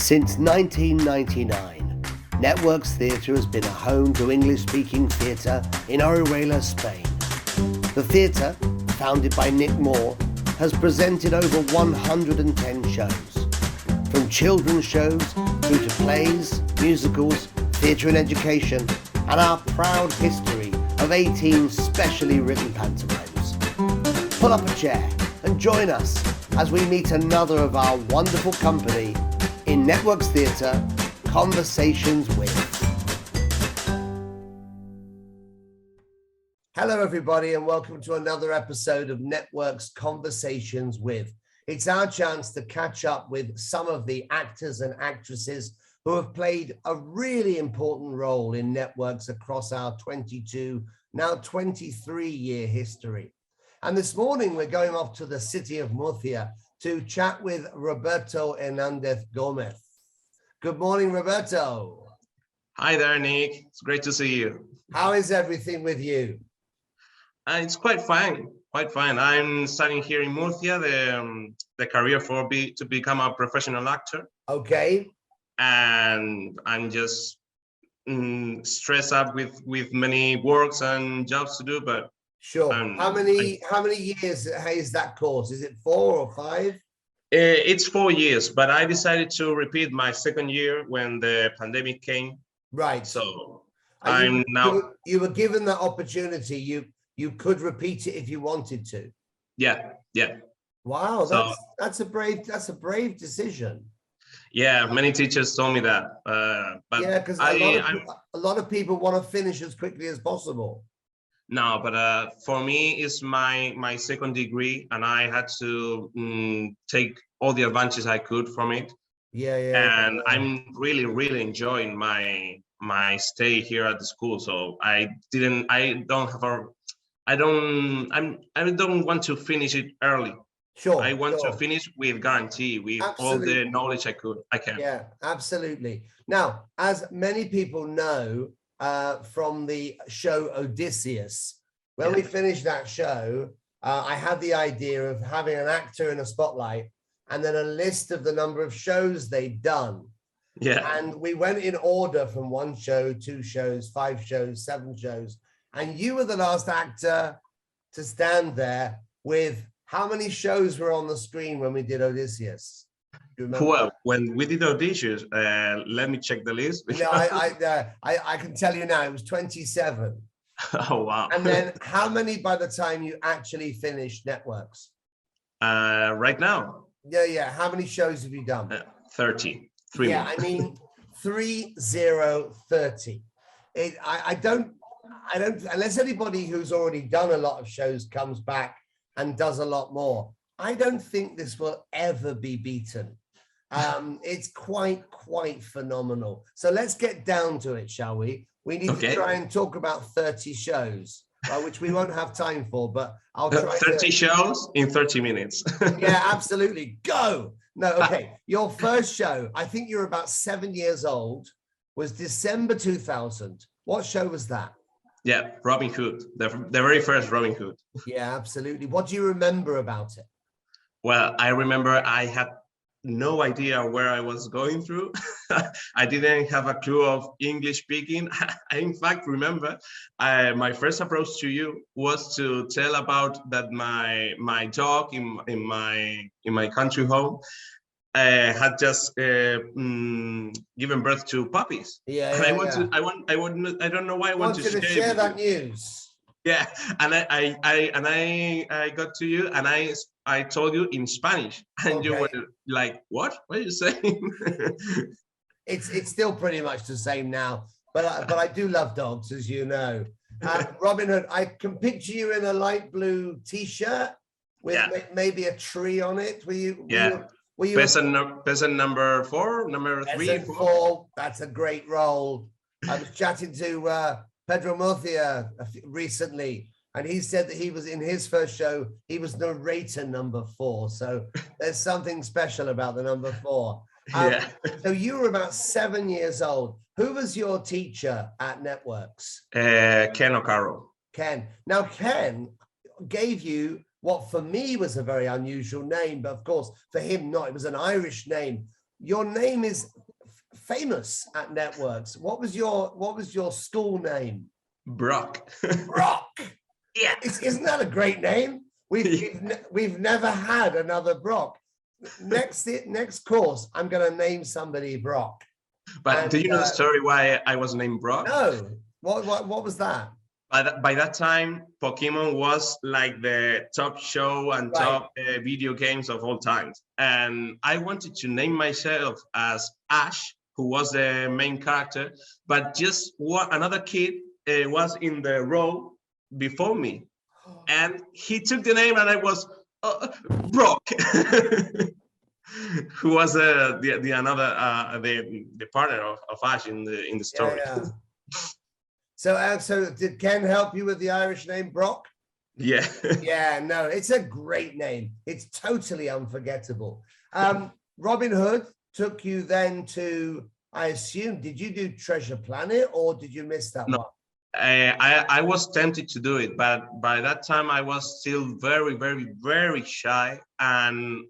Since 1999, Networks Theatre has been a home to English-speaking theatre in Orihuela, Spain. The theatre, founded by Nick Moore, has presented over 110 shows. From children's shows through to plays, musicals, theatre and education, and our proud history of 18 specially written pantomimes. Pull up a chair and join us as we meet another of our wonderful company in Networks Theatre, Conversations With. Hello everybody and welcome to another episode of Networks Conversations With. It's our chance to catch up with some of the actors and actresses who have played a really important role in Networks across our 22, now 23-year history. And this morning we're going off to the city of Murcia to chat with Roberto Hernández Gomez. Good morning, Roberto. Hi there, Nick. It's great to see you. How is everything with you? It's quite fine, quite fine. I'm studying here in Murcia, the career to become a professional actor. Okay. And I'm just stressed up with many works and jobs to do, but sure. How many years is that course? Is it 4 or 5? It's 4 years, but I decided to repeat my second year when the pandemic came. Right. So you were given that opportunity. You could repeat it if you wanted to. Yeah. Wow, that's a brave decision. Yeah, many teachers told me that. But yeah, because a lot of people want to finish as quickly as possible. No, but for me, it's my second degree, and I had to take all the advantages I could from it. Yeah. I'm really enjoying my stay here at the school. So I don't want to finish it early. Sure. I want to finish with guarantee, with all the knowledge I can. Yeah, absolutely. Now, as many people know, from the show Odysseus, when we finished that show, I had the idea of having an actor in a spotlight and then a list of the number of shows they'd done. Yeah. And we went in order from 1 show, 2 shows, 5 shows, 7 shows. And you were the last actor to stand there with how many shows were on the screen when we did Odysseus? Well, when we did Odysseus, let me check the list. No, I can tell you now, it was 27. Oh, wow. And then how many by the time you actually finished Networks? Right now? Yeah. How many shows have you done? 30. 3 more. I mean, 30. I don't, unless anybody who's already done a lot of shows comes back and does a lot more, I don't think this will ever be beaten. It's quite phenomenal. So let's get down to it, shall we? We need to try and talk about 30 shows, which we won't have time for, but I'll try 30 shows in 30 minutes. Yeah, absolutely. Go. No, okay. Your first show, I think you're about 7 years old, was December 2000. What show was that? Yeah, Robin Hood, the very first Robin Hood. Yeah, absolutely. What do you remember about it? Well, I remember I had no idea where I was going through. I didn't have a clue of English speaking. I, in fact, remember my first approach to you was to tell about that my dog in my country home had just given birth to puppies. Yeah. I don't know why I want to share that news. Yeah, and I got to you and I told you in Spanish, and you were like, "What? What are you saying?" It's still pretty much the same now, but I do love dogs, as you know. Robin Hood, I can picture you in a light blue T-shirt with maybe a tree on it. Were you peasant number 4, number 3, 4? That's a great role. I was chatting to Pedro Murcia recently, and he said that he was in his first show, he was narrator number 4. So there's something special about the number 4. So you were about 7 years old. Who was your teacher at Networks? Ken O'Carroll. Ken. Now, Ken gave you what for me was a very unusual name, but of course for him not. It was an Irish name. your name is famous at networks. What was your school name? Brock. Brock. Yeah. Isn't that a great name? We've never had another Brock. Next course, I'm going to name somebody Brock. But do you know the story why I was named Brock? No. What was that? By that time, Pokemon was like the top show and top video games of all times. And I wanted to name myself as Ash, who was the main character, but just another kid was in the row before me. And he took the name and I was Brock, who was the partner of Ash in the story. Yeah. So did Ken help you with the Irish name Brock? Yeah. Yeah, no, it's a great name. It's totally unforgettable. Robin Hood took you then to, I assume, did you do Treasure Planet or did you miss that one? I was tempted to do it, but by that time I was still very, very, very shy. And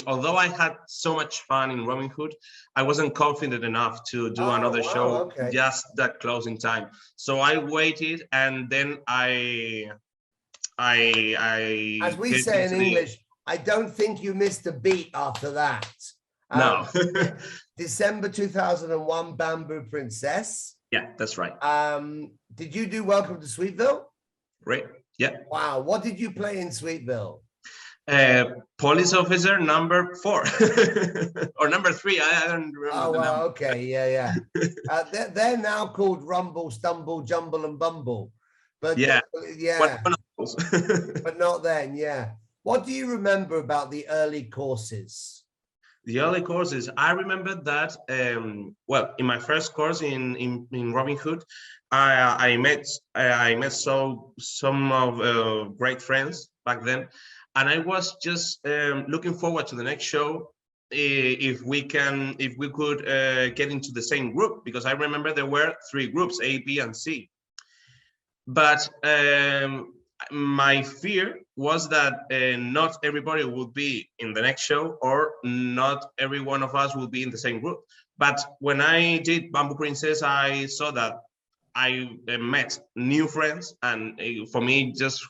although I had so much fun in Robin Hood, I wasn't confident enough to do another show just that close in time. So I waited, and then I as we say in English, I don't think you missed a beat after that. No. December 2001, Bamboo Princess. Yeah, that's right. Did you do Welcome to Sweetville? Right. Yeah. Wow. What did you play in Sweetville? Police officer number 4 or number 3. I don't remember. Oh, well, okay. Yeah. They're now called Rumble, Stumble, Jumble, and Bumble. But yeah. But not then. Yeah. What do you remember about the early courses? The early courses, I remember that, well, in my first course in Robin Hood, I met some of great friends back then, and I was just looking forward to the next show if we could get into the same group, because I remember there were 3 groups, A, B, and C. But my fear was that not everybody would be in the next show, or not every one of us would be in the same group. But when I did Bamboo Princess, I saw that I met new friends, and for me just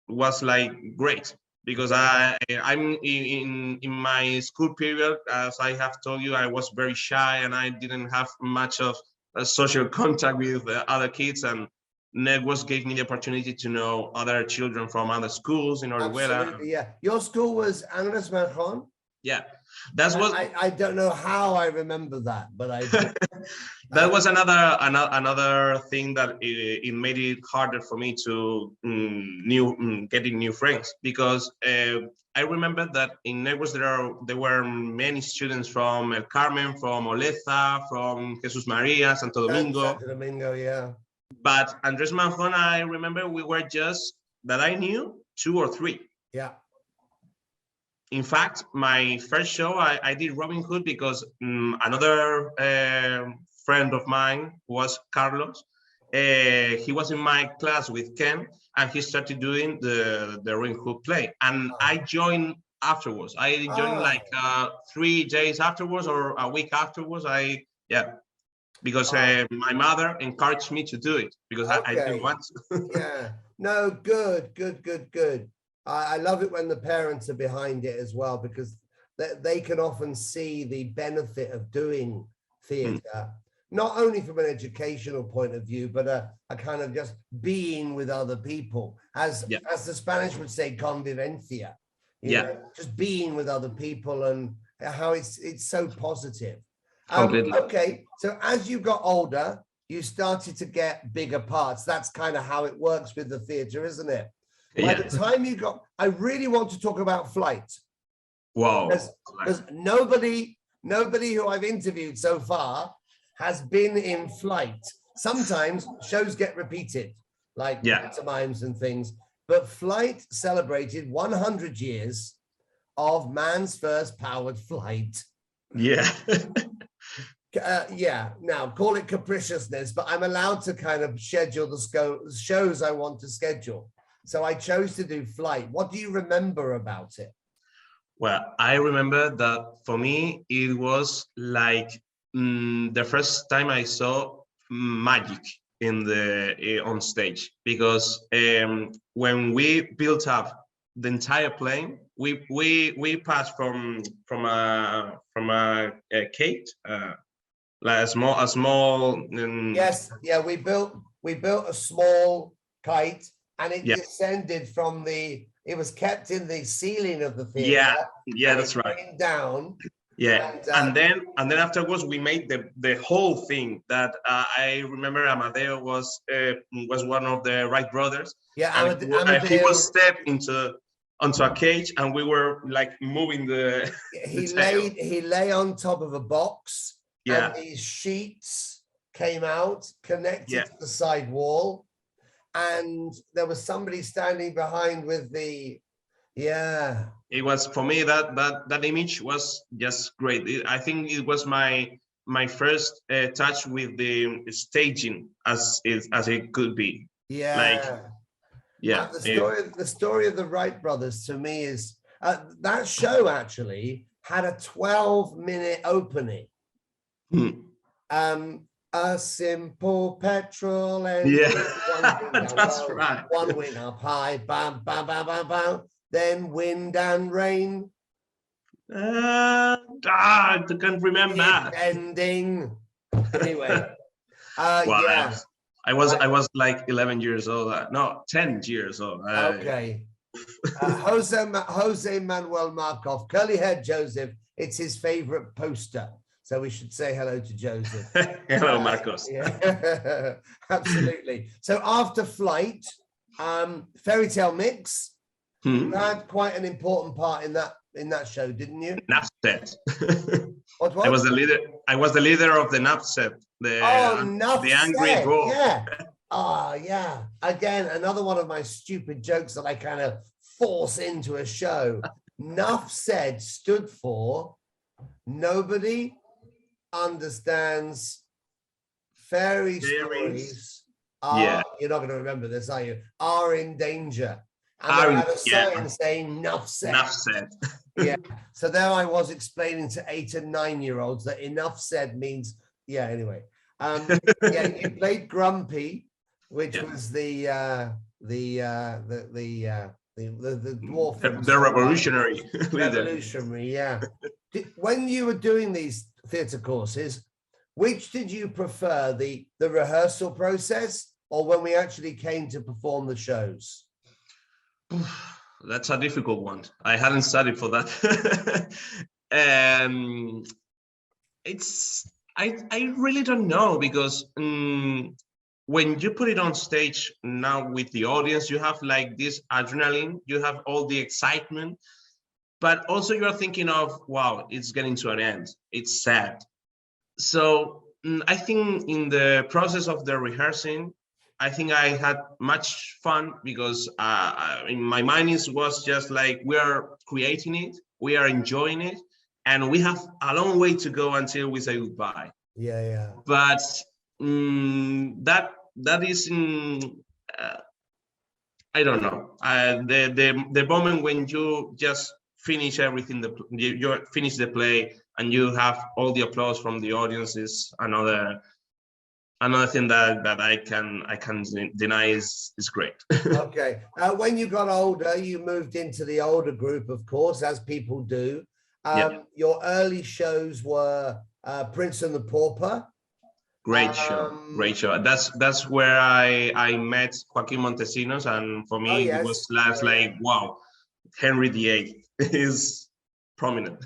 was like great, because I'm in my school period, as I have told you, I was very shy and I didn't have much of a social contact with other kids, and Networks gave me the opportunity to know other children from other schools in Orihuela. Absolutely, yeah. Your school was Angles Marjon? Yeah, that's what I don't know how I remember that, but I that was another thing that it made it harder for me to getting new friends, because I remember that in Networks there were many students from El Carmen, from Oleza, from Jesus Maria, Santo Domingo. Santo Domingo, yeah. But Andres Manzon, I remember we were just, that I knew, 2 or 3. Yeah. In fact, my first show, I did Robin Hood because another friend of mine was Carlos. He was in my class with Ken, and he started doing the Robin Hood play. And I joined afterwards. I joined like 3 days afterwards or a week afterwards. Because my mother encouraged me to do it, because I didn't want to. Yeah, no, good. I love it when the parents are behind it as well, because they can often see the benefit of doing theatre, not only from an educational point of view, but a kind of just being with other people, as the Spanish would say, convivencia. You know, just being with other people, and how it's so positive. Okay, so as you got older, you started to get bigger parts. That's kind of how it works with the theatre, isn't it? By the time you got, I really want to talk about Flight. Wow. Because nobody who I've interviewed so far has been in Flight. Sometimes shows get repeated, like pantomimes and things, but Flight celebrated 100 years of man's first powered flight. Yeah. Now call it capriciousness, but I'm allowed to kind of schedule the shows I want to schedule. So I chose to do Flight. What do you remember about it? Well, I remember that for me, it was like the first time I saw magic in on stage, because when we built up the entire plane, we passed from a cage, like a small Yes, yeah, we built a small kite, and it yeah. descended it was kept in the ceiling of the theater, Yeah, and that's it right. came down. Yeah, And and then afterwards we made the whole thing. That I remember Amadeo was one of the Wright brothers, yeah, and he Amadeo, was stepped onto a cage, and we were like moving the tail. he lay on top of a box, and Yeah, these sheets came out, connected yeah, to the side wall, and there was somebody standing behind with yeah. it was for me that image was just great. I think it was my first touch with the staging as it could be. Like, Yeah. yeah, The story of the Wright brothers to me is that show actually had a 12-minute opening. hmm. A simple petrol engine. Yeah, that's right. One wing up high, bam, bam, bam, bam, bam. Then wind and rain. I can't remember. Ending. Anyway, Well, yeah. I was like 11 years old. No, 10 years old. Okay. Jose Manuel Markov, curly haired Joseph. It's his favorite poster. So we should say hello to Joseph. Hello, Marcos. Yeah, absolutely. So after Flight, Fairy Tale Mix, you had quite an important part in that show, didn't you? Nap set. What? I was the leader. I was the leader of the nap set. The angry dwarf. Yeah. Yeah. Again, another one of my stupid jokes that I kind of force into a show. Nuff said stood for nobody understands fairy stories. You're not going to remember this, are you? Are in danger. And they had a sign saying Nuff said. Nuff said. Yeah. So there I was explaining to 8 and 9-year-olds that enough said means, yeah, anyway. Yeah, you played Grumpy, which was the dwarf. The revolutionary leader. Revolutionary, yeah. When you were doing these theatre courses, which did you prefer, the rehearsal process or when we actually came to perform the shows? That's a difficult one. I hadn't studied for that. I really don't know, because when you put it on stage now with the audience, you have like this adrenaline, you have all the excitement, but also you're thinking of, wow, it's getting to an end. It's sad. So I think in the process of the rehearsing, I think I had much fun, because in my mind was just like, we are creating it, we are enjoying it, and we have a long way to go until we say goodbye. Yeah. But that is I don't know. The moment when you just finish everything, you finish the play and you have all the applause from the audience is another thing that I can deny is great. Okay. When you got older, you moved into the older group, of course, as people do. Your early shows were Prince and the Pauper. Great show. That's where I met Joaquin Montesinos, and for me it was like, wow, Henry VIII is prominent.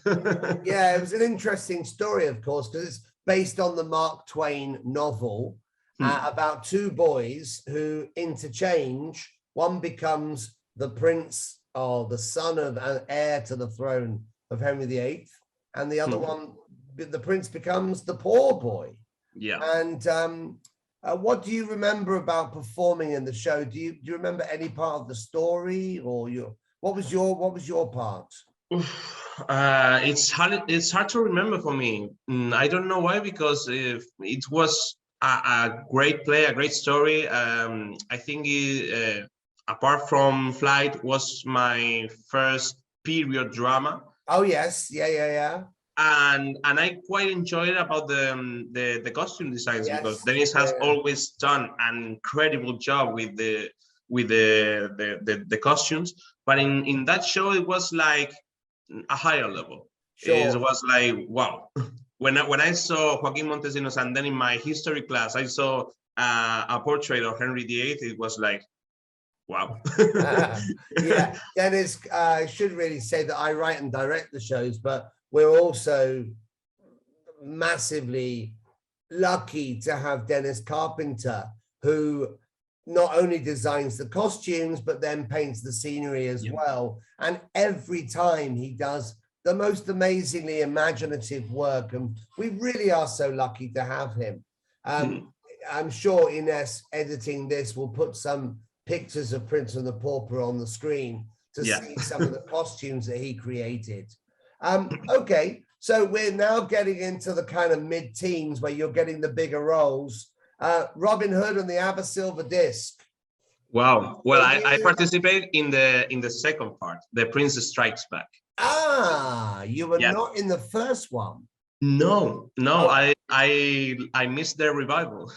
Yeah, it was an interesting story, of course, because it's based on the Mark Twain novel about two boys who interchange. One becomes the prince or the son of an heir to the throne of Henry VIII, and the other one, the prince, becomes the poor boy. Yeah. And what do you remember about performing in the show? Do you remember any part of the story, or what was your part? It's hard to remember for me. I don't know why, because it was a great play, a great story. I think apart from Flight, was my first period drama. Oh yes, yeah. And I quite enjoyed about the costume designs, because Yes, Dennis has yeah. always done an incredible job with the costumes. But in that show, it was like a higher level. It Sure. was like, wow. When I saw Joaquin Montesinos, and then in my history class I saw a portrait of Henry VIII, it was like, wow. Yeah, Dennis, I should really say that I write and direct the shows, but we're also massively lucky to have Dennis Carpenter, who not only designs the costumes, but then paints the scenery as well. And every time he does the most amazingly imaginative work, and we really are so lucky to have him. I'm sure Ines editing this will put some pictures of Prince and the Pauper on the screen to see some of the costumes that he created. Okay, so we're now getting into the kind of mid-teens where you're getting the bigger roles. Robin Hood and the ABBA Silver Disc. Wow. Well, I participate in the second part, the Prince Strikes Back. Ah, you were not in the first one. No, I missed their revival.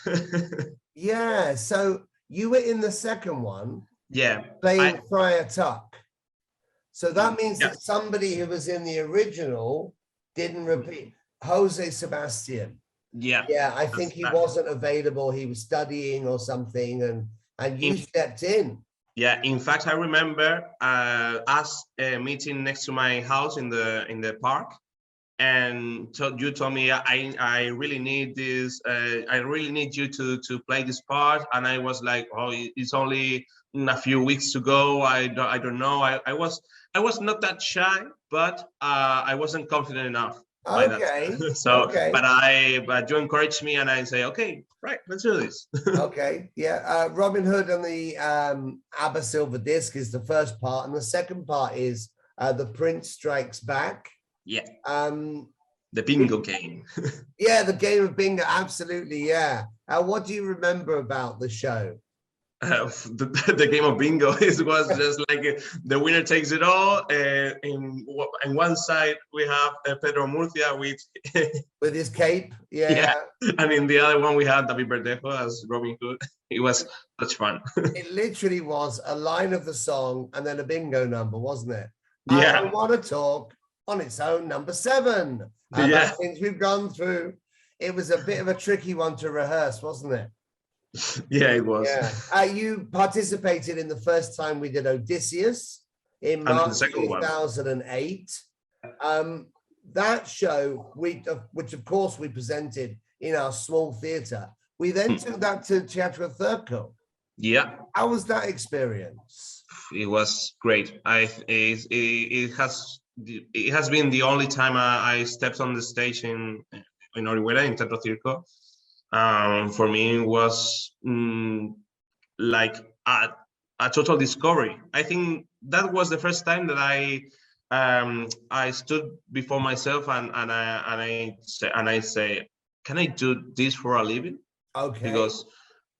Yeah, so you were in the second one. Yeah. Playing Friar Tuck. So that means that somebody who was in the original didn't repeat. Jose Sebastian. Yeah, I think he wasn't available. He was studying or something, and you stepped in. Yeah, in fact, I remember us meeting next to my house in the park, and you told me I really need this. I really need you to play this part, and I was like, oh, it's only a few weeks to go. I don't know. I was not that shy, but I wasn't confident enough. Okay. So, okay. but you encouraged me, and I say, okay, right, let's do this. Okay. Yeah. Robin Hood and the ABBA Silver Disc is the first part, and the second part is the Prince Strikes Back. Yeah. The bingo game. Yeah, the game of bingo. Absolutely. Yeah. What do you remember about the show? The game of bingo was just like the winner takes it all. In one side we have Pedro Murcia with his cape, yeah, and in the other one we have David Verdejo as Robin Hood. It was such fun. It literally was a line of the song and then a bingo number, wasn't it? Yeah. I don't want to talk on its own, number 7. About things we've gone through. It was a bit of a tricky one to rehearse, wasn't it? Yeah, it was. Yeah. You participated in the first time we did Odysseus in March 2008. That show, which of course we presented in our small theatre, we then took that to Teatro Circo. Yeah. How was that experience? It was great. It has been the only time I stepped on the stage in Orihuela, in Teatro Circo. For me, it was like a total discovery. I think that was the first time that I stood before myself and I say, can I do this for a living? Okay. Because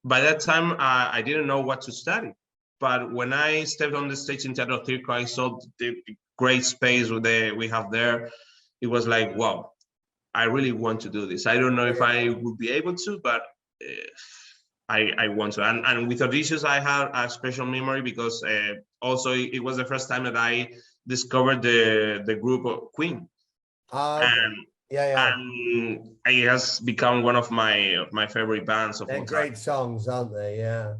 by that time I didn't know what to study. But when I stepped on the stage in Teatro Circo, I saw the great space we have there. It was like, wow. I really want to do this. I don't know if I would be able to, but I want to. And with Odysseus, I have a special memory because also it was the first time that I discovered the group of Queen. And it has become one of my favorite bands of all time. They're great songs, aren't they? Yeah.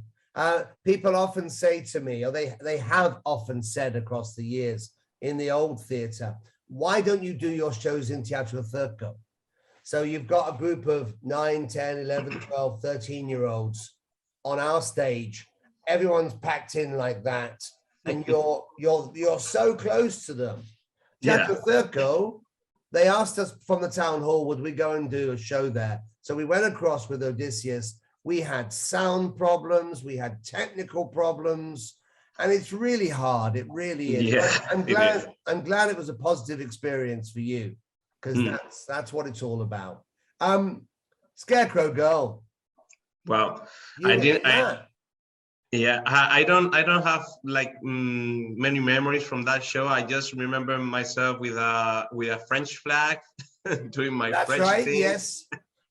People often say to me, or they have often said across the years in the old theatre, why don't you do your shows in Teatro Circo? So you've got a group of 9, 10, 11, 12, 13-year-olds on our stage. Everyone's packed in like that, and you're so close to them. Teatro Circo, they asked us from the town hall, would we go and do a show there? So we went across with Odysseus. We had sound problems, we had technical problems, and it's really hard. It really is. Yeah, I'm glad it was a positive experience for you, because that's what it's all about. Scarecrow Girl. Well, Yeah, I don't have like many memories from that show. I just remember myself with a French flag doing my That's French right. thing. Yes.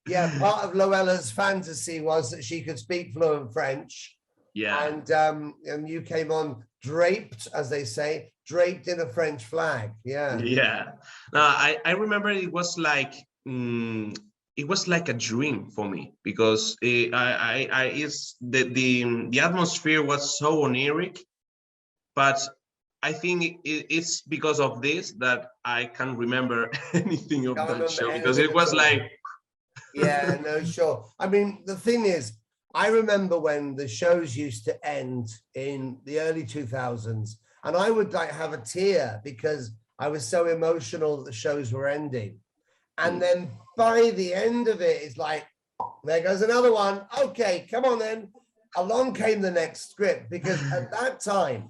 Yeah. Part of Loella's fantasy was that she could speak fluent French. Yeah. And you came on draped, as they say, draped in a French flag. Yeah. Yeah. No, I remember it was like a dream for me because it's the atmosphere was so oniric, but I think it's because of this that I can't remember anything of Can't that remember show because anything it at was all. like Yeah, no, sure. I mean, the thing is, I remember when the shows used to end in the early 2000s, and I would like have a tear because I was so emotional that the shows were ending. And then by the end of it, it's like, there goes another one. Okay, come on then. Along came the next script because at that time,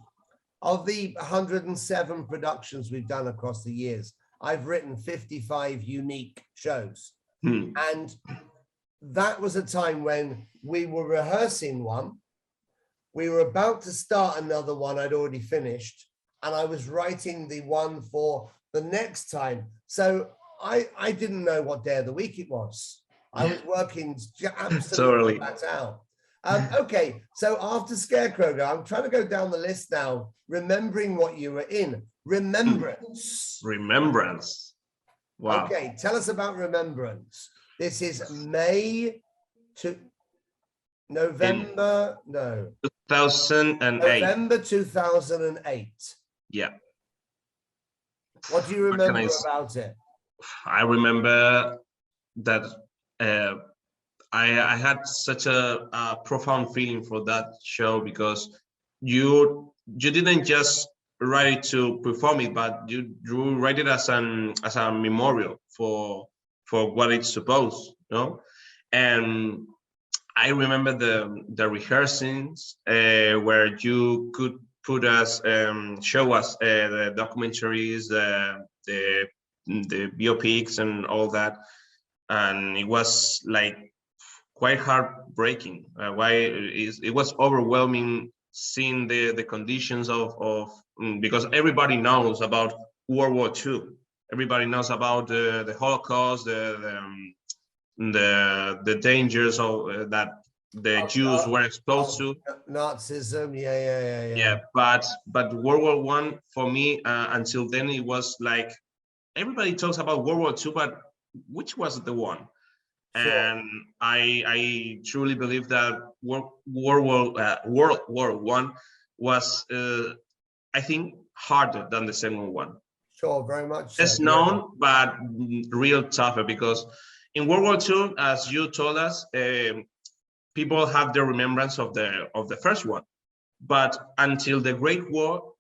of the 107 productions we've done across the years, I've written 55 unique shows. And that was a time when we were rehearsing one. We were about to start another one I'd already finished. And I was writing the one for the next time. So I didn't know what day of the week it was. I was working absolutely flat out. Okay, so after Scarecrow Girl, I'm trying to go down the list now, remembering what you were in. Remembrance. Remembrance. Wow. Okay, tell us about Remembrance. This is May to November, no. 2008. November 2008. Yeah. What do you remember about it? I remember that I had such a profound feeling for that show because you didn't just write it to perform it, but you write it as a memorial for what it's supposed, you know. And I remember the rehearsings where you could put us show us the documentaries, the biopics and all that, and it was like quite heartbreaking. Why it was overwhelming seeing the conditions of because everybody knows about World War II. Everybody knows about the Holocaust, the dangers of that the Jews were exposed to. Nazism, yeah. Yeah, but World War One for me until then it was like everybody talks about World War II, but which was the one? Sure. And I truly believe that World War One was I think harder than the second one. Sure, very much. Less known, but real tougher because in World War II, as you told us, people have the remembrance of the first one, but until the Great War,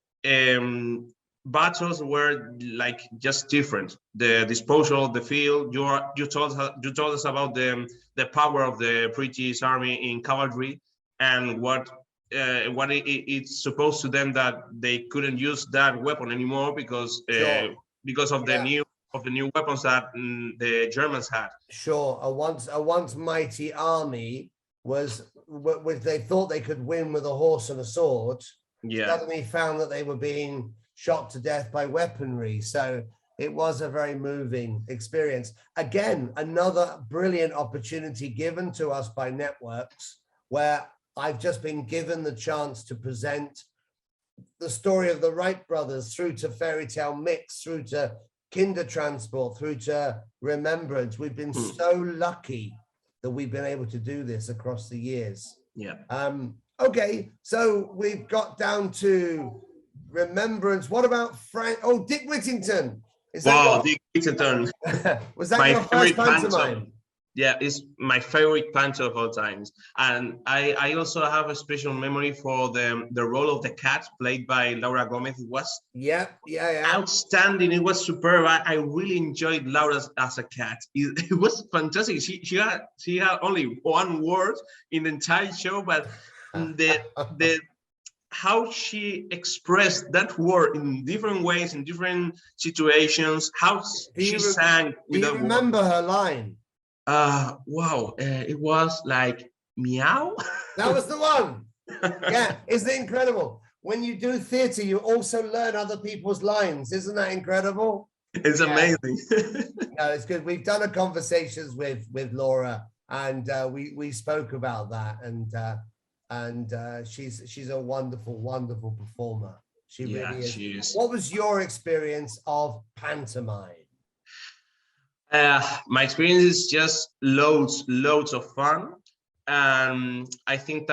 battles were like just different. The disposal of the field. You told us about the power of the British Army in cavalry and what it's supposed to them that they couldn't use that weapon anymore because of the new weapons that the Germans had. Sure, a once mighty army was they thought they could win with a horse and a sword. Yeah. Suddenly found that they were being shot to death by weaponry. So it was a very moving experience. Again, another brilliant opportunity given to us by networks where I've just been given the chance to present the story of the Wright brothers through to Fairy Tale Mix, through to Kindertransport, through to Remembrance. We've been so lucky that we've been able to do this across the years. Yeah. Okay, so we've got down to Remembrance. What about Frank? Oh, Dick Whittington. Dick Whittington. Was that your first pantomime? Yeah, it's my favorite panto of all times. And I also have a special memory for the role of the cat played by Laura Gomez. It was outstanding. It was superb. I really enjoyed Laura as a cat. It was fantastic. She had only one word in the entire show, but the how she expressed that word in different ways, in different situations, how she sang. Do you remember her line? Wow, it was like meow. That was the one. Yeah, isn't it incredible? When you do theatre, you also learn other people's lines. Isn't that incredible? It's amazing. No, it's good. We've done a conversations with Laura, and we spoke about that, and she's a wonderful performer. She really is. She is. What was your experience of pantomime? My experience is just loads of fun, and I think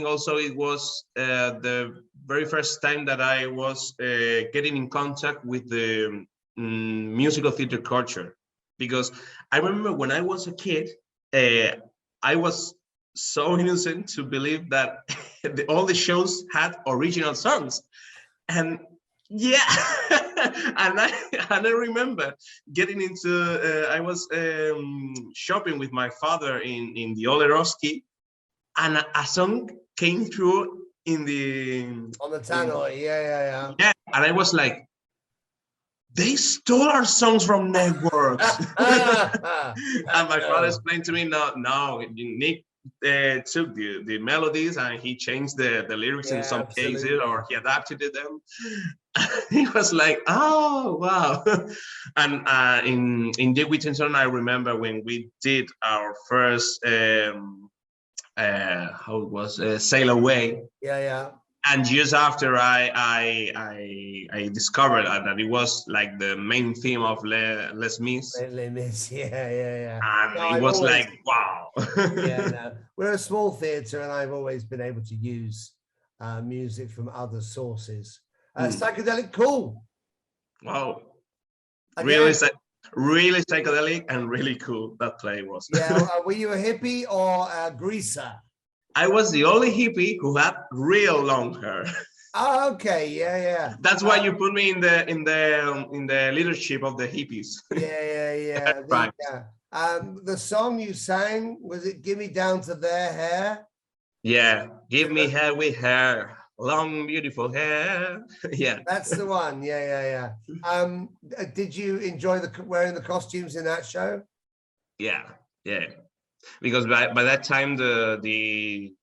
also it was the very first time that I was getting in contact with the musical theater culture, because I remember when I was a kid, I was so innocent to believe that all the shows had original songs, and yeah. and I remember getting into I was shopping with my father in the Oleroski, and a song came through On the tannoy, yeah. and I was like, they stole our songs from networks. And my father explained to me, no, Nick took the melodies and he changed the lyrics in some cases, or he adapted them. He was like, oh wow. And in Dick Whittington, I remember when we did our first how it was Sail Away. Yeah. And years after, I discovered that it was like the main theme of Les Mis. Les Mis, yeah. And no, it was like, wow. Yeah, no. We're a small theatre, and I've always been able to use music from other sources. Psychedelic Cool. Wow. Again, really psychedelic and really cool, that play was. Yeah, were you a hippie or a greaser? I was the only hippie who had real long hair. Oh, okay, yeah. That's why you put me in the leadership of the hippies. Yeah. Right. The song you sang, was it "Give Me Down to Their Hair"? Yeah, give me hair with hair, long beautiful hair. Yeah, that's the one. Yeah. Did you enjoy wearing the costumes in that show? Yeah. Because by that time the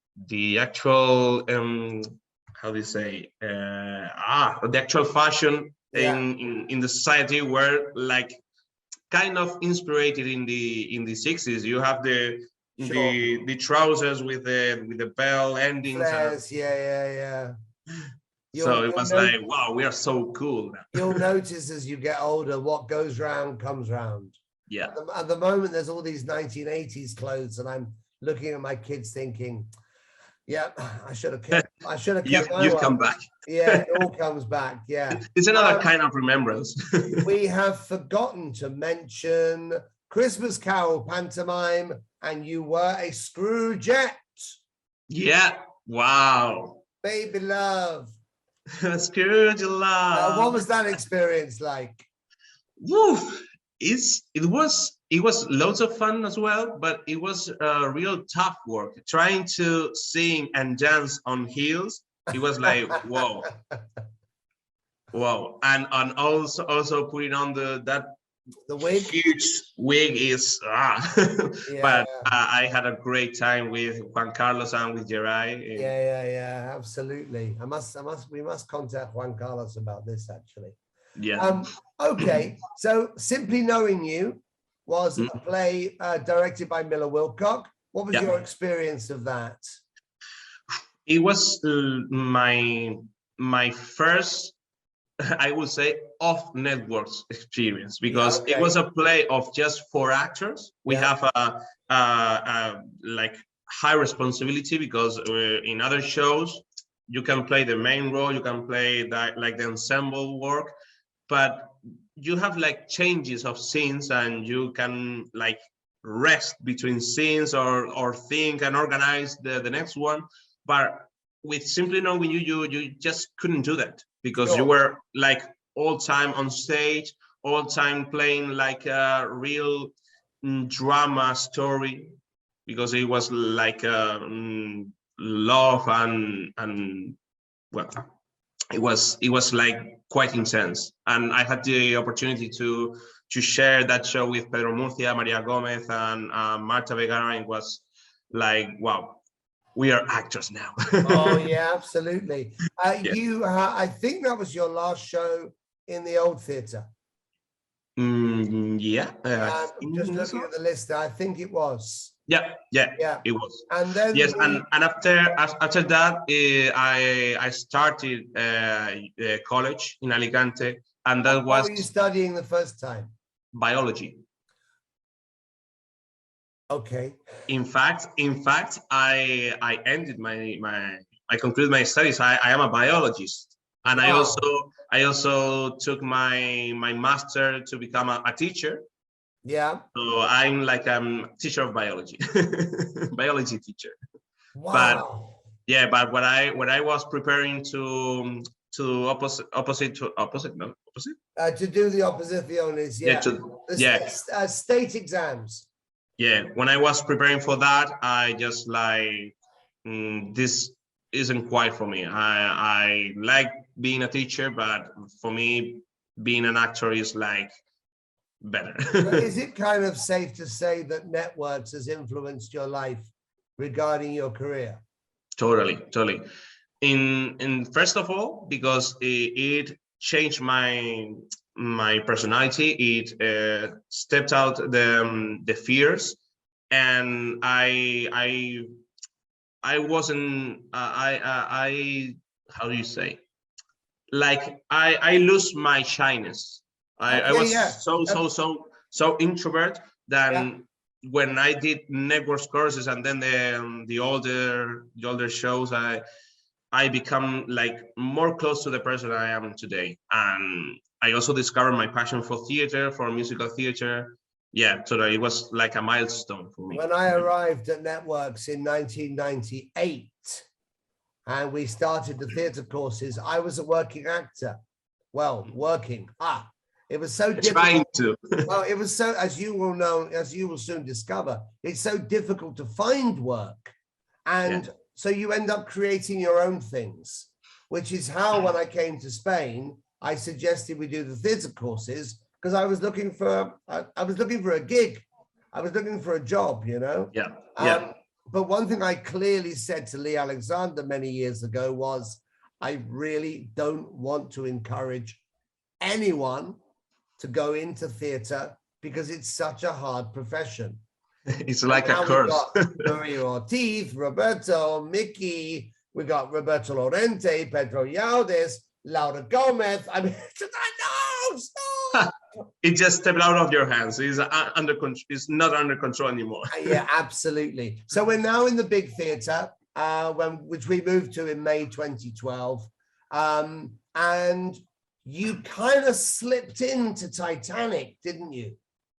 actual how do you say the actual fashion in the society were like kind of inspired in the 60s. You have the trousers with the bell endings. Flares, yeah. So it was like, wow, we are so cool now. You'll notice as you get older, what goes round comes round. Yeah. At the moment, there's all these 1980s clothes, and I'm looking at my kids thinking, yeah, I should have kept you've come back. Yeah, it all comes back. Yeah. It's another kind of remembrance. We have forgotten to mention Christmas Carol pantomime, and you were a Scroogette. Yeah. Wow. Baby love. Scrooge love. What was that experience like? Woof. It was loads of fun as well, but it was real tough work. Trying to sing and dance on heels, it was like whoa, and also putting on the wig. Huge wig is but I had a great time with Juan Carlos and with Jerai. Yeah, absolutely. We must contact Juan Carlos about this actually. Yeah. Okay, so Simply Knowing You was a play directed by Miller Wilcock. What was your experience of that? It was my first, I would say, off networks experience, because it was a play of just 4 actors. We have a like high responsibility, because in other shows you can play the main role, you can play like the ensemble work, but you have like changes of scenes, and you can like rest between scenes or think and organize the next one. But with Simply Knowing you just couldn't do that, because you were like all time on stage, all time playing like a real drama story, because it was like love and well, it was like quite intense. And I had the opportunity to share that show with Pedro Murcia, Maria Gomez, and Marta Vergara. It was like, wow, we are actors now. Oh yeah, absolutely. Yeah. I think that was your last show in the old theatre. Yeah, I I'm just think looking so. at the list. I think it was. Yeah, yeah, Yeah. it was. And then Yes, and after that, I started college in Alicante, and that what was were you studying the first time? biology. Okay. In fact, I ended I concluded my studies. I am a biologist, and Wow. I also took my master to become a teacher. Yeah. So I'm like teacher of biology, biology teacher. But Wow. yeah, but when I was preparing to opposite no opposite To do the opposiciones, yeah yeah. to The yeah state exams. yeah when I was preparing for that, I just like this isn't quite for me. I like being a teacher, but for me being an actor is like better. Is it kind of safe to say that networks has influenced your life regarding your career? Totally. In first of all, because it changed my personality. It stepped out the fears, and I wasn't I how do you say, like I lose my shyness. I Okay, was yeah. so introvert Yeah. than when I did networks courses, and then the older shows, I become like more close to the person I am today. And I also discovered my passion for theater, for musical theater. Yeah, so that it was like a milestone for me. When I arrived at Networks in 1998 and we started the theatre courses, I was a working actor. Well, working. It was so Trying difficult. to. Well, it was so, as you will know, as you will soon discover, it's so difficult to find work. And Yeah. so you end up creating your own things, which is how, when I came to Spain, I suggested we do the theatre courses, because I was looking for a gig. I was looking for a job, you know? Yeah. But one thing I clearly said to Lee Alexander many years ago was, I really don't want to encourage anyone to go into theatre because it's such a hard profession. It's like a Now we've curse. got Maria Ortiz, Roberto, Mickey, we got Roberto Lorente, Pedro Yaldes, Laura Gomez. I mean, no, stop. It just stepped out of your hands. It's under control. It's not under control anymore. Yeah, absolutely. So we're now in the big theatre, which we moved to in May 2012, and you kind of slipped into Titanic, didn't you?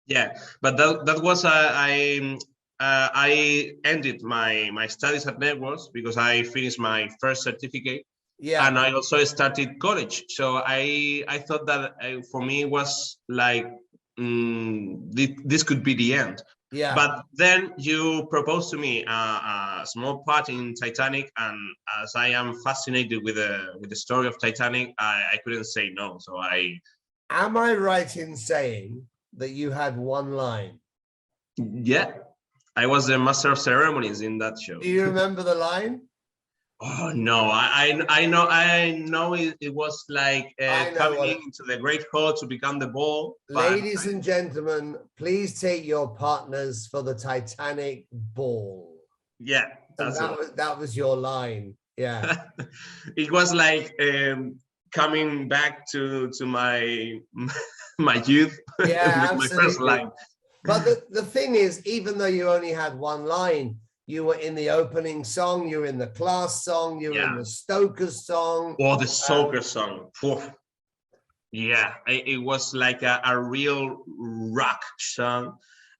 Yeah, but that was I ended my studies at Networks because I finished my first certificate. Yeah. And I also started college. So I thought that for me it was like this could be the end. Yeah. But then you proposed to me a small part in Titanic, and as I am fascinated with the story of Titanic, I couldn't say no. So Am I right in saying that you had one line? Yeah, I was the master of ceremonies in that show. Do you remember the line? Oh no, I know it was like coming into the great hall to become the ball. Ladies and gentlemen, please take your partners for the Titanic ball. Yeah, that was your line. Yeah. It was like coming back to my my youth. Yeah, my first line. But the thing is, even though you only had one line, you were in the opening song, you were in the class song, you were in the Stoker's song. Or the soccer song. Yeah, it was like a real rock song.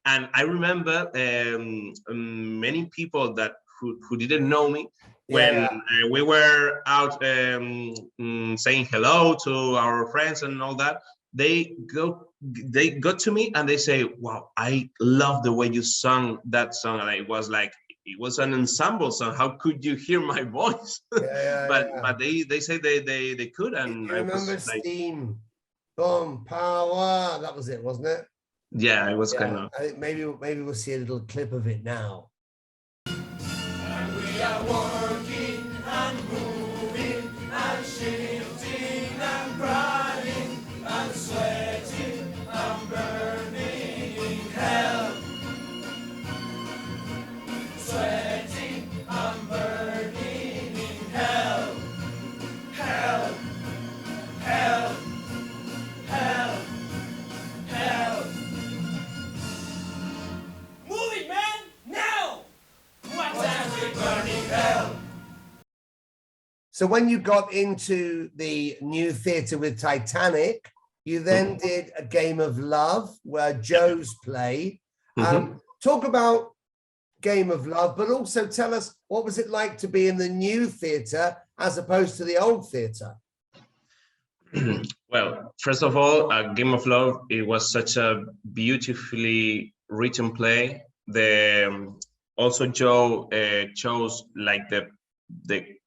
And I remember many people that who didn't know me when we were out saying hello to our friends and all that. They got to me and they say, wow, I love the way you sung that song. And it was like, it was an ensemble song. How could you hear my voice? But they say they could. And I remember Steam, Boom, Power. That was it, wasn't it? Yeah, it was kind of. I think maybe we'll see a little clip of it now. And we are working and moving and shifting and crying and sweating and burning in hell. Sweating and burning in hell. Hell. Hell. Hell. Hell. Move it, man! Now! What time we burning hell? So when you got into the new theatre with Titanic, you then did A Game of Love, where Joe's played. Talk about Game of Love, but also tell us, what was it like to be in the new theatre as opposed to the old theatre? Well, first of all, Game of Love, it was such a beautifully written play. Also Joe chose like the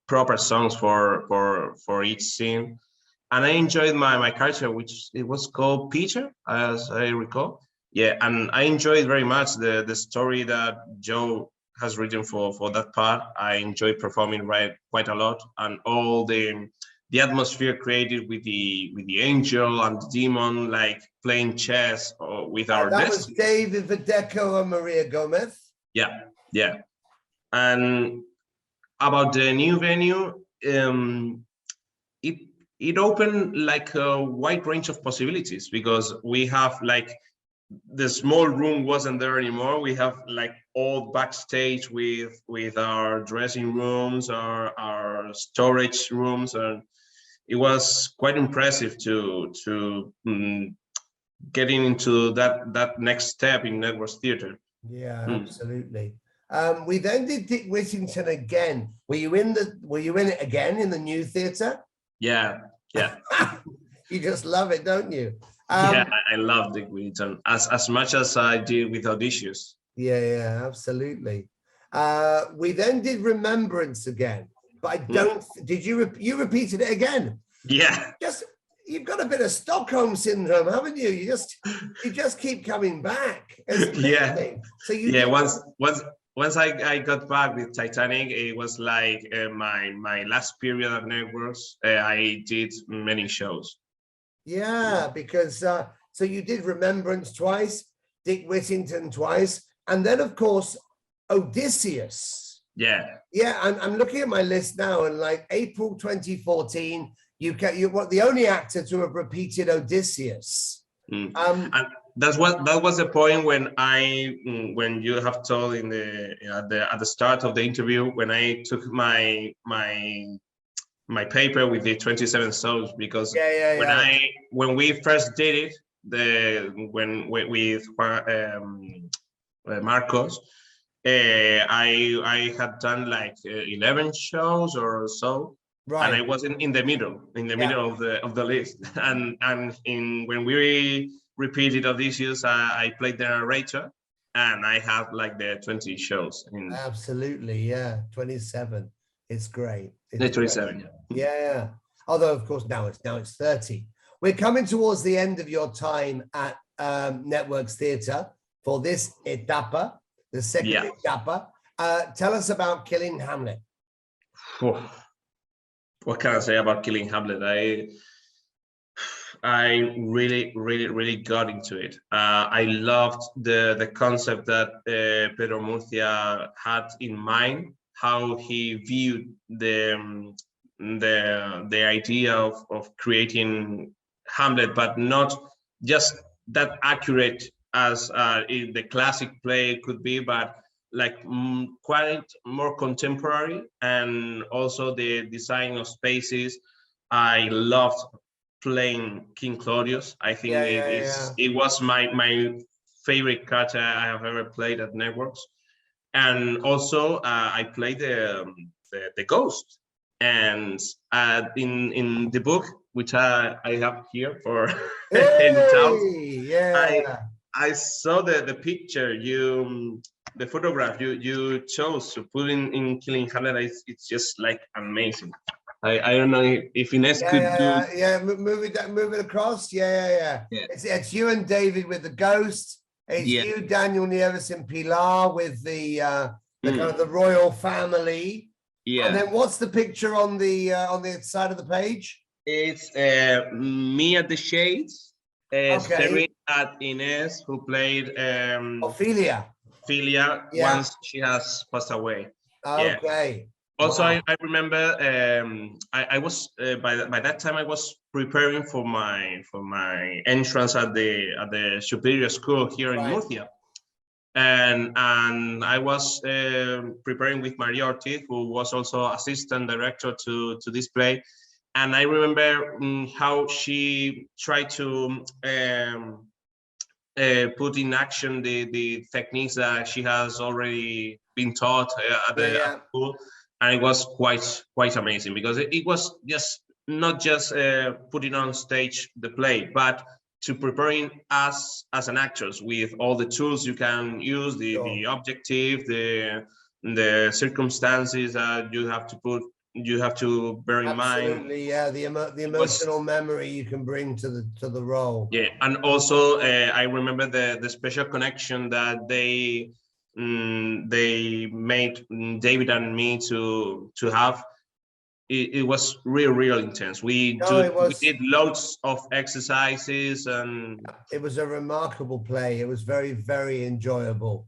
proper songs for each scene, and I enjoyed my character, which it was called Peter, as I recall. Yeah, and I enjoyed very much the story that Joe has written for that part. I enjoyed performing quite a lot, and all the atmosphere created with the angel and the demon, like playing chess with our that destiny. was David Verdeco and Maria Gomez. Yeah. And about the new venue, it opened like a wide range of possibilities, because we have like the small room wasn't there anymore. We have like all backstage with our dressing rooms, our storage rooms, and it was quite impressive to getting into that next step in network theater. Yeah, absolutely. We then did Dick Whittington again. Were you in it again in the new theatre? Yeah. You just love it, don't you? Yeah, I love Dick Whittington as much as I did with Odysseus. Yeah, absolutely. We then did Remembrance again, but I don't. Did you repeated it again? Yeah. You've got a bit of Stockholm syndrome, haven't you? You just keep coming back. Yeah. So once I got back with Titanic, it was like my last period at Networks. I did many shows. Yeah, because so you did Remembrance twice, Dick Whittington twice, and then of course Odysseus. Yeah. I'm looking at my list now, and like April 2014, you were the only actor to have repeated Odysseus. And that was the point when you have told at the start of the interview, when I took my paper with the 27 shows, because when we first did it, with Marcos, I had done like 11 shows or so. Right. And I was in the middle of the list. And when we repeated Odysseus, I played the narrator, and I have like the 20 shows. Absolutely, yeah, 27. It's great. It's 27. Great. Yeah. Although of course now it's 30. We're coming towards the end of your time at Networks Theatre for this etapa, the second etapa. Tell us about Kiling Hamlet. What can I say about Kiling Hamlet? I really got into it. I loved the concept that Pedro Murcia had in mind, how he viewed the idea of creating Hamlet, but not just that accurate as the classic play could be, but like quite more contemporary, and also the design of spaces. I loved playing King Claudius. I think it was my favorite character I have ever played at Networks. And also I played the ghost. And in the book, which I have here for I saw the picture the photograph you chose to put in Kiling Hamlet. It's just like amazing. I don't know if Ines could do. Move it across. It's you and David with the ghost. It's you, Daniel Nieves, and Pilar with the the kind of the royal family. Yeah. And then what's the picture on the side of the page? It's me at the shades, staring at Ines, who played Ophelia. Once she has passed away. Okay. Also, wow. I remember I was by that time I was preparing for my entrance at the superior school here in Murcia, and I was preparing with Maria Ortiz, who was also assistant director to this play, and I remember how she tried to put in action the techniques that she has already been taught at the school. And it was quite amazing, because it was just not just putting on stage the play, but to preparing us as an actors with all the tools you can use, the objective, the circumstances that you have to bear in mind. Absolutely, yeah. The emotional memory you can bring to the role. Yeah, and also I remember the special connection that they made David and me to have. It was real intense. We did loads of exercises, and it was a remarkable play. It was very, very enjoyable.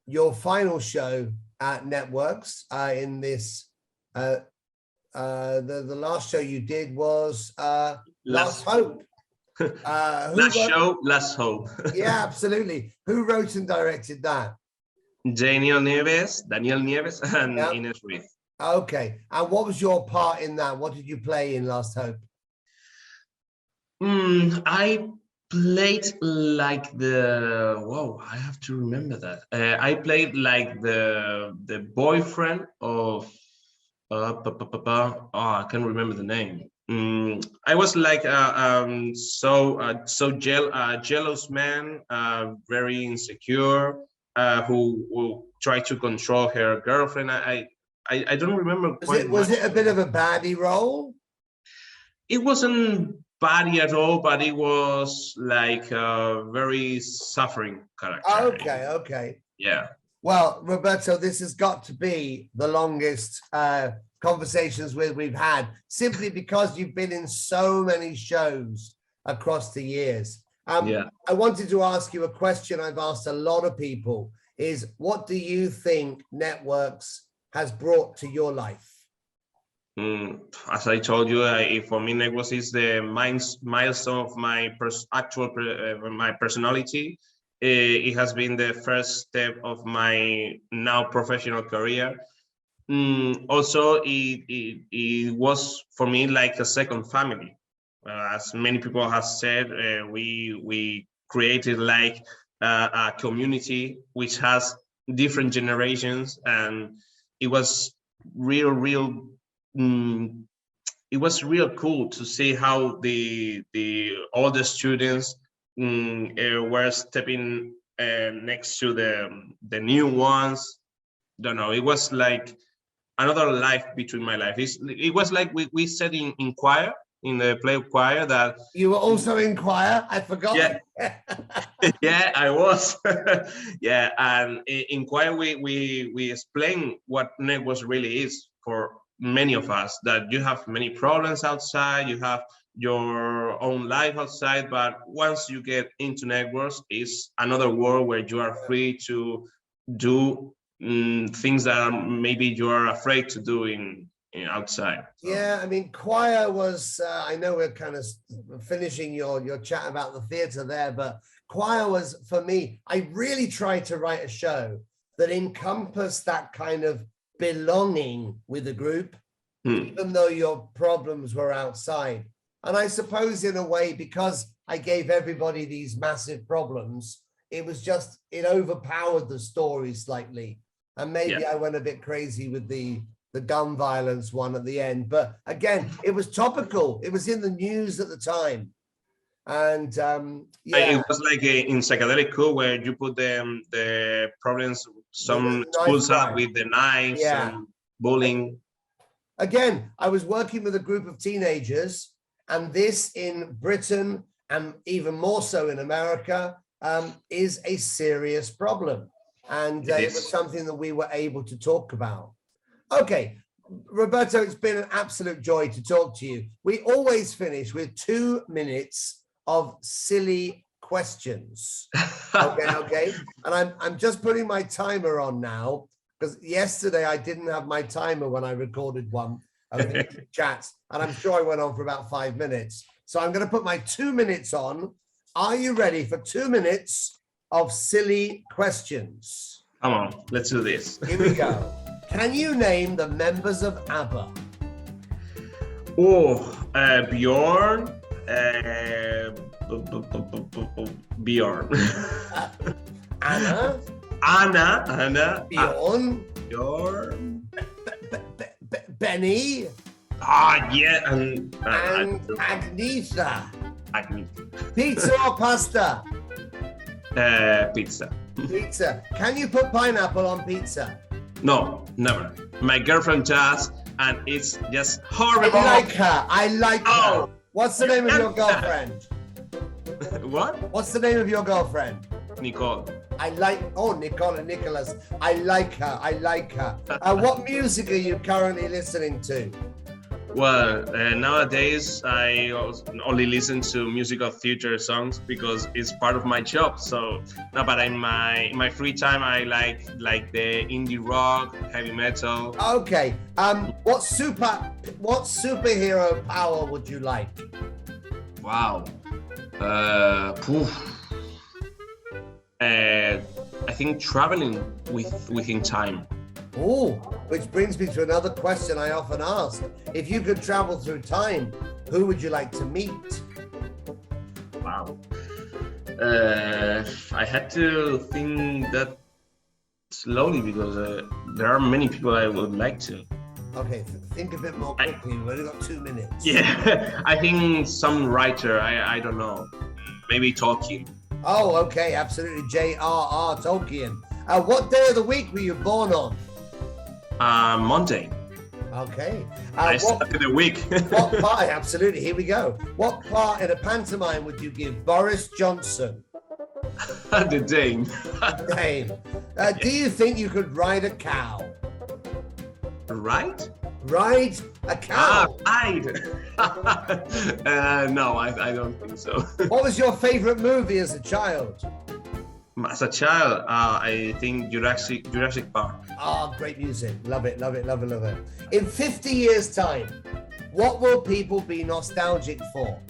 Your final show at Networks in this the last show you did was Last Hope. Last Hope. Yeah, absolutely. Who wrote and directed that? Daniel Nieves, and Ines Ruiz. Okay. And what was your part in that? What did you play in Last Hope? I played like I have to remember that. I played like the boyfriend of I can't remember the name. I was like jealous man, very insecure, who tried to control her girlfriend. I don't remember quite. Was it a bit of a baddie role? It wasn't baddie at all, but it was like a very suffering character. Okay. Yeah. Well, Roberto, this has got to be the longest conversations we've had, simply because you've been in so many shows across the years. I wanted to ask you a question I've asked a lot of people, is what do you think Networks has brought to your life? As I told you, for me, Networks is the milestone of my my personality. It has been the first step of my now professional career. Also, it was for me like a second family. As many people have said, we created like a community which has different generations, and it was real cool to see how the older students were stepping next to the new ones. Don't know, it was like another life between my life. It was like we said in choir, in the play of choir, that you were also in choir. I forgot. Yeah, I was. Yeah, and in choir we explain what Networks really is for many of us, that you have many problems outside, you have your own life outside, but once you get into Networks, it's another world where you are free to do things that maybe you are afraid to do in outside. So. Yeah, I mean, choir was, I know we're kind of finishing your chat about the theatre there, but choir was, for me, I really tried to write a show that encompassed that kind of belonging with the group, even though your problems were outside. And I suppose in a way, because I gave everybody these massive problems, it was just, it overpowered the story slightly. And maybe I went a bit crazy with the gun violence one at the end. But again, it was topical. It was in the news at the time. And it was like in Psychedelic Cool, where you put the problems some schools have with the knives and bullying. Again, I was working with a group of teenagers, and this in Britain, and even more so in America, is a serious problem. and It it is. was something that we were able to talk about. Okay, Roberto, it's been an absolute joy to talk to you. We always finish with 2 minutes of silly questions. Okay. And I'm just putting my timer on now, because yesterday I didn't have my timer when I recorded one of the chats, and I'm sure I went on for about 5 minutes. So I'm going to put my 2 minutes on. Are you ready for 2 minutes of silly questions? Come on, let's do this. Here we go. Can you name the members of ABBA? Bjorn. Bjorn. Anna? Anna. Bjorn? Bjorn. Benny? Yeah, and Agnetha? Agnetha. Pizza or pasta? Pizza. Pizza. Can you put pineapple on pizza? No, never. My girlfriend does, and it's just horrible. I like her. What's the name of your girlfriend? What? What's the name of your girlfriend? Nicole. Nicole and Nicholas. I like her. What music are you currently listening to? Well, nowadays I only listen to musical theater songs because it's part of my job. So, no, but in my free time I like the indie rock, heavy metal. Okay. What superhero power would you like? Wow. I think traveling within time. Oh, which brings me to another question I often ask. If you could travel through time, who would you like to meet? Wow. I had to think that slowly because there are many people I would like to. Okay, think a bit more quickly. We've only got 2 minutes. Yeah, I think some writer, I don't know, maybe Tolkien. Oh, okay, absolutely. J.R.R. Tolkien. What day of the week were you born on? Monday. Okay. I started the week. What part? Absolutely. Here we go. What part in a pantomime would you give Boris Johnson? The Dane. Dane. Do you think you could ride a cow? Right? Ride a cow? Ride. No, I don't think so. What was your favorite movie as a child? As a child, I think Jurassic Park. Great music. Love it. In 50 years' time, what will people be nostalgic for?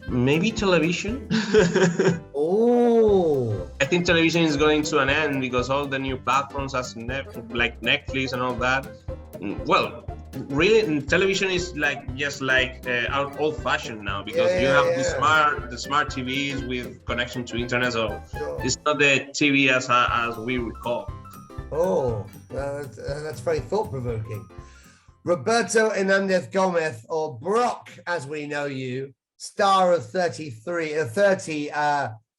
Maybe television. Oh. I think television is going to an end because all the new platforms like Netflix and all that. Well, really, television is just old-fashioned now because you have the smart TVs with connection to internet. So it's not the TV as we recall. Oh, that's very thought-provoking. Roberto Hernández Gomez, or Brock, as we know you, star of 30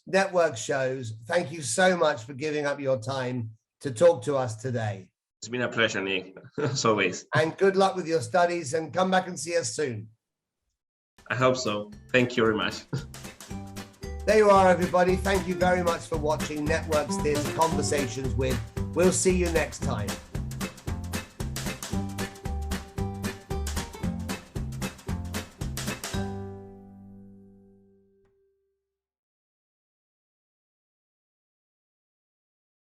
network shows. Thank you so much for giving up your time to talk to us today. It's been a pleasure, Nick, as always. And good luck with your studies, and come back and see us soon. I hope so. Thank you very much. There you are, everybody. Thank you very much for watching Networks Theatre Conversations with. We'll see you next time.